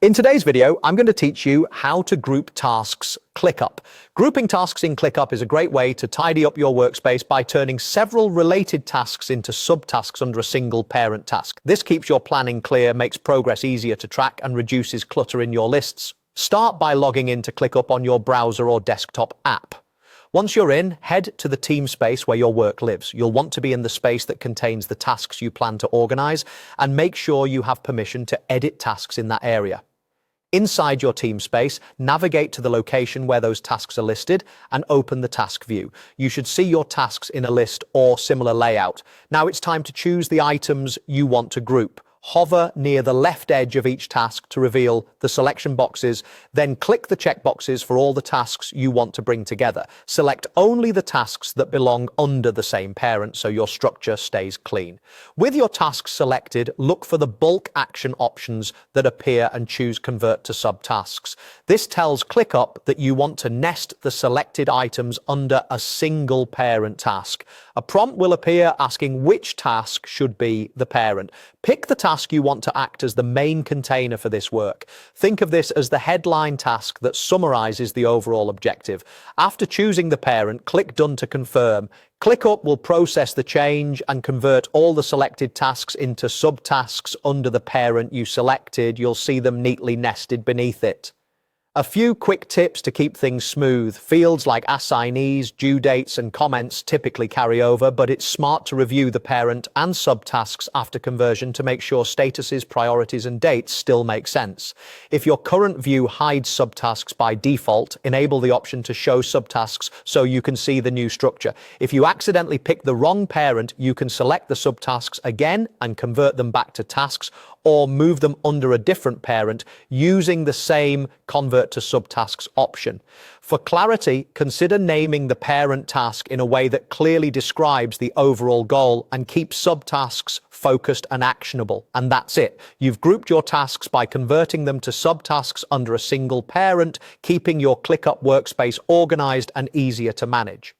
In today's video, I'm going to teach you how to group tasks ClickUp. Grouping tasks in ClickUp is a great way to tidy up your workspace by turning several related tasks into subtasks under a single parent task. This keeps your planning clear, makes progress easier to track, and reduces clutter in your lists. Start by logging into ClickUp on your browser or desktop app. Once you're in, head to the team space where your work lives. You'll want to be in the space that contains the tasks you plan to organize, and make sure you have permission to edit tasks in that area. Inside your team space, navigate to the location where those tasks are listed and open the task view. You should see your tasks in a list or similar layout. Now it's time to choose the items you want to group. Hover near the left edge of each task to reveal the selection boxes, then click the checkboxes for all the tasks you want to bring together. Select only the tasks that belong under the same parent so your structure stays clean. With your tasks selected, look for the bulk action options that appear and choose Convert to Subtasks. This tells ClickUp that you want to nest the selected items under a single parent task. A prompt will appear asking which task should be the parent. Pick the task you want to act as the main container for this work. Think of this as the headline task that summarizes the overall objective. After choosing the parent, click Done to confirm. ClickUp will process the change and convert all the selected tasks into subtasks under the parent you selected. You'll see them neatly nested beneath it. A few quick tips to keep things smooth. Fields like assignees, due dates, and comments typically carry over, but it's smart to review the parent and subtasks after conversion to make sure statuses, priorities, and dates still make sense. If your current view hides subtasks by default, enable the option to show subtasks so you can see the new structure. If you accidentally pick the wrong parent, you can select the subtasks again and convert them back to tasks, or move them under a different parent using the same Convert to Subtasks option. For clarity, consider naming the parent task in a way that clearly describes the overall goal and keeps subtasks focused and actionable. And that's it. You've grouped your tasks by converting them to subtasks under a single parent, keeping your ClickUp workspace organized and easier to manage.